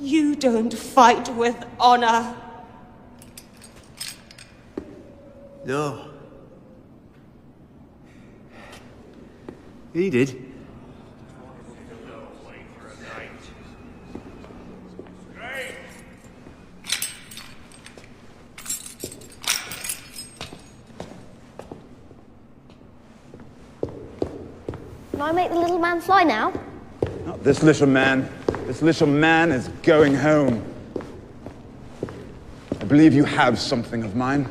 You don't fight with honor. No. He did. Can I make the little man fly now? Not this little man. This little man is going home. I believe you have something of mine.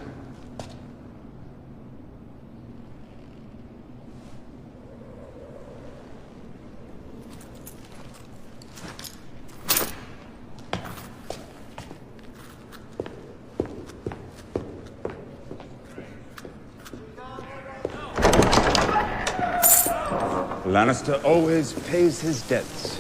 Lannister always pays his debts.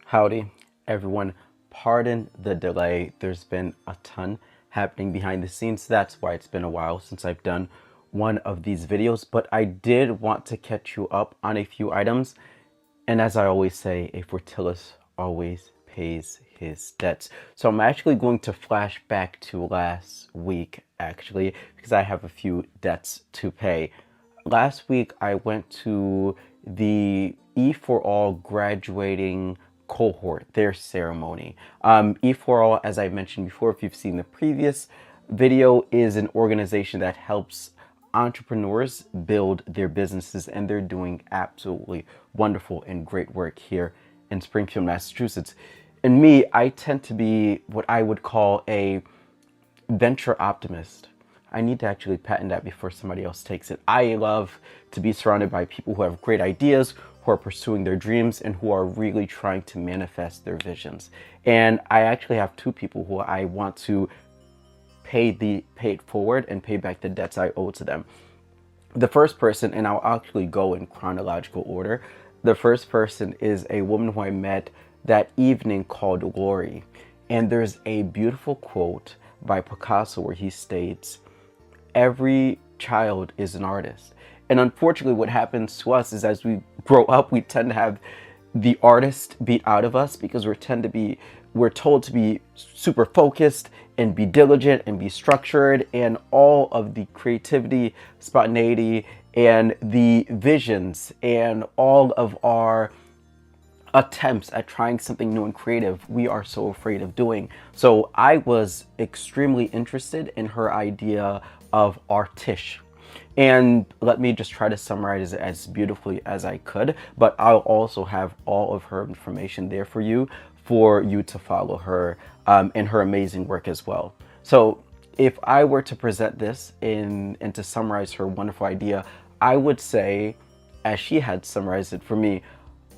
Howdy, everyone. Pardon the delay. There's been a ton happening behind the scenes. That's why it's been a while since I've done one of these videos, but I did want to catch you up on a few items. And as I always say, a Fortilus always pays his debts. So I'm actually going to flash back to last week, actually, because I have a few debts to pay. Last week, I went to the E4All graduating cohort, their ceremony. E4All, as I mentioned before, if you've seen the previous video, is an organization that helps entrepreneurs build their businesses, and they're doing absolutely wonderful and great work here in Springfield, Massachusetts. And me, I tend to be what I would call a venture optimist. I need to actually patent that before somebody else takes it. I love to be surrounded by people who have great ideas, who are pursuing their dreams, and who are really trying to manifest their visions. And I actually have two people who I want to pay it forward and pay back the debts I owe to them. The first person, and I'll actually go in chronological order. The first person is a woman who I met that evening called Lori. And there's a beautiful quote by Picasso where he states, "Every child is an artist." And unfortunately, what happens to us is as we grow up, we tend to have the artist beat out of us because we're told to be super focused and be diligent and be structured, and all of the creativity, spontaneity, and the visions and all of our attempts at trying something new and creative, we are so afraid of doing. So I was extremely interested in her idea of artish. And let me just try to summarize it as beautifully as I could, but I'll also have all of her information there for you to follow her and her amazing work as well. So if I were to present this and to summarize her wonderful idea, I would say, as she had summarized it for me,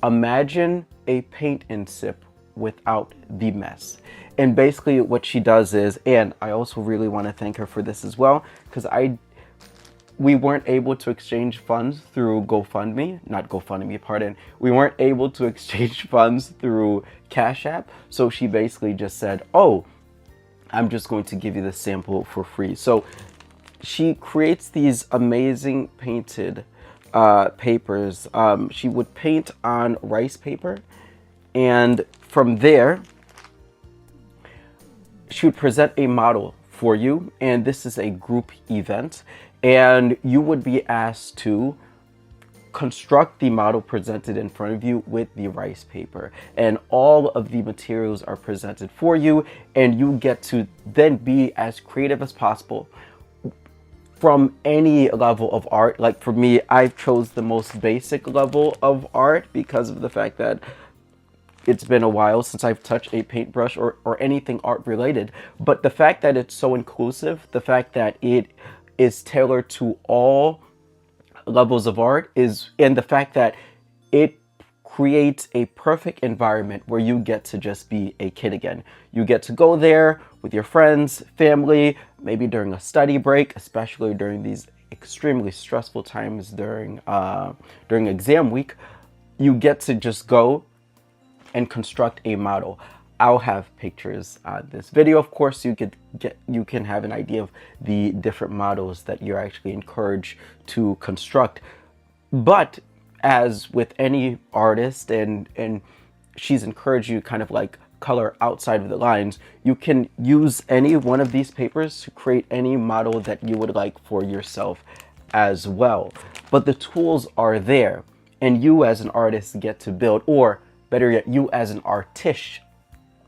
imagine a paint and sip without the mess. And basically what she does is, and I also really want to thank her for this as well, because we weren't able to exchange funds through we weren't able to exchange funds through Cash App. So she basically just said, "Oh, I'm just going to give you the sample for free." So she creates these amazing painted papers. She would paint on rice paper, and from there she would present a model for you, and this is a group event, and you would be asked to construct the model presented in front of you with the rice paper, and all of the materials are presented for you, and you get to then be as creative as possible from any level of art. Like for me, I've chose the most basic level of art because of the fact that it's been a while since I've touched a paintbrush or anything art related. But the fact that it's so inclusive, the fact that it is tailored to all levels of art and the fact that it creates a perfect environment where you get to just be a kid again. You get to go there with your friends, family, maybe during a study break, especially during these extremely stressful times during exam week. You get to just go and construct a model. I'll have pictures on this video. Of course, you can have an idea of the different models that you're actually encouraged to construct. But as with any artist, and she's encouraged you kind of like color outside of the lines, you can use any one of these papers to create any model that you would like for yourself as well. But the tools are there, and you as an artist get to build, or better yet, you as an artist,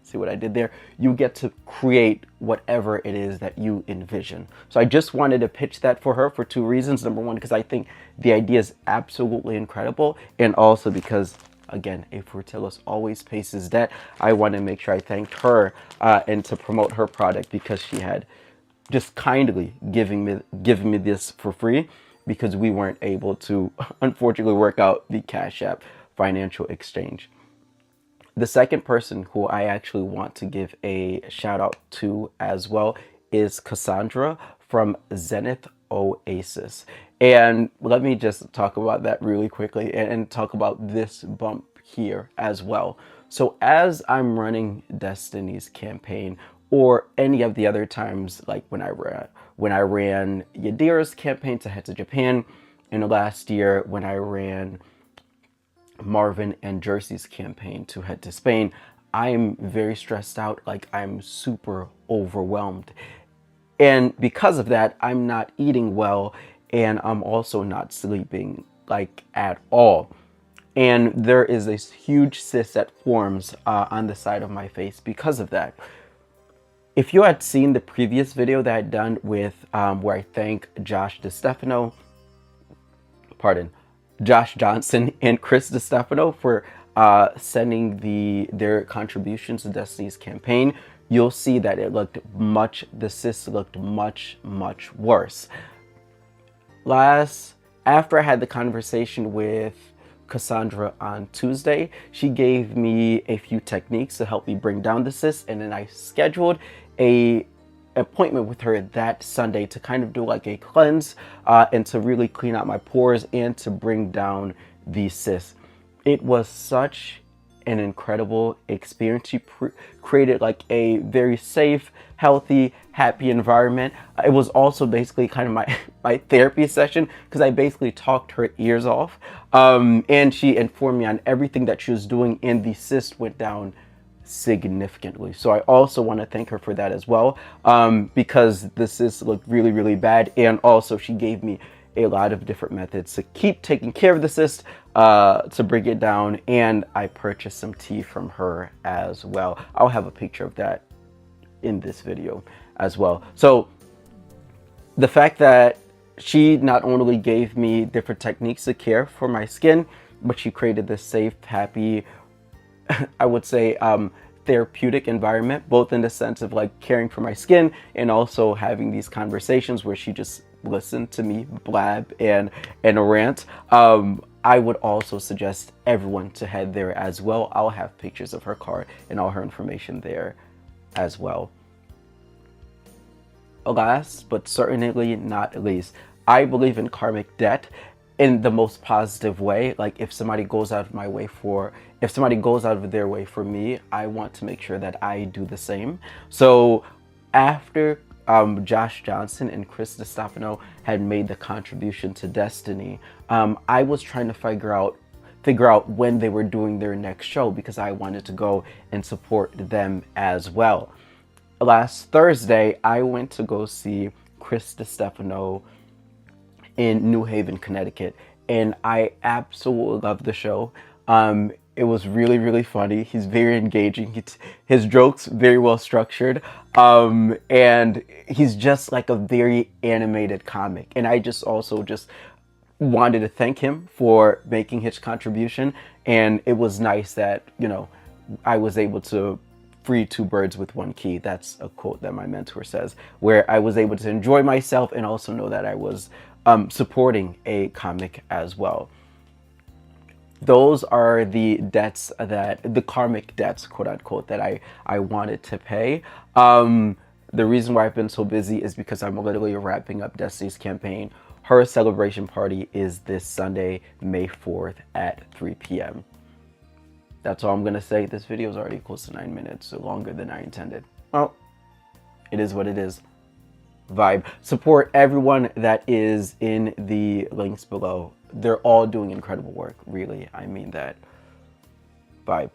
see what I did there? You get to create whatever it is that you envision. So I just wanted to pitch that for her for two reasons. Number one, because I think the idea is absolutely incredible, and also because, again, a Fortilus always pays his debt. I want to make sure I thanked her and to promote her product, because she had just kindly giving me this for free, because we weren't able to, unfortunately, work out the Cash App financial exchange. The second person who I actually want to give a shout out to as well is Cassandra from Zenith Oasis. And let me just talk about that really quickly and talk about this bump here as well. So as I'm running Destiny's campaign, or any of the other times, like when I ran Yadira's campaign to head to Japan, in the last year when I ran Marvin and Jersey's campaign to head to Spain, I'm very stressed out, like I'm super overwhelmed. And because of that, I'm not eating well, and I'm also not sleeping like at all. And there is this huge cyst that forms on the side of my face because of that. If you had seen the previous video that I'd done with where I thank Josh Johnson and Chris DeStefano for sending their contributions to Destiny's campaign, you'll see that the cyst looked much, much worse. After I had the conversation with Cassandra on Tuesday, she gave me a few techniques to help me bring down the cyst, and then I scheduled a appointment with her that Sunday to kind of do like a cleanse and to really clean out my pores and to bring down the cyst. It was such an incredible experience. She created like a very safe, healthy, happy environment. It was also basically kind of my therapy session, because I basically talked her ears off, and she informed me on everything that she was doing, and the cyst went down significantly. So I also want to thank her for that as well, because the cyst looked really, really bad, and also she gave me a lot of different methods to keep taking care of the cyst, to bring it down, and I purchased some tea from her as well. I'll have a picture of that in this video as well. So the fact that she not only gave me different techniques to care for my skin, but she created this safe, happy, I would say, therapeutic environment, both in the sense of like caring for my skin and also having these conversations where she just listened to me blab and rant. I would also suggest everyone to head there as well. I'll have pictures of her card and all her information there as well. Last but certainly not least, I believe in karmic debt in the most positive way. Like if somebody goes out of their way for me, I want to make sure that I do the same. So after Josh Johnson and Chris DeStefano had made the contribution to Destiny, I was trying to figure out when they were doing their next show, because I wanted to go and support them as well. Last Thursday, I went to go see Chris DeStefano in New Haven, Connecticut, and I absolutely loved the show. It was really, really funny. He's very engaging. His jokes very well structured, and he's just like a very animated comic. And I just wanted to thank him for making his contribution, and it was nice that, you know, I was able to free two birds with one key. That's a quote that my mentor says, where I was able to enjoy myself and also know that I was supporting a comic as well. Those are the karmic debts, quote unquote, that I wanted to pay. The reason why I've been so busy is because I'm literally wrapping up Destiny's campaign. Her celebration party is this Sunday, May 4th at 3 p.m. That's all I'm going to say. This video is already close to 9 minutes, so longer than I intended. Well, it is what it is. Vibe. Support everyone that is in the links below. they're all doing incredible work, really. I mean that. Vibe.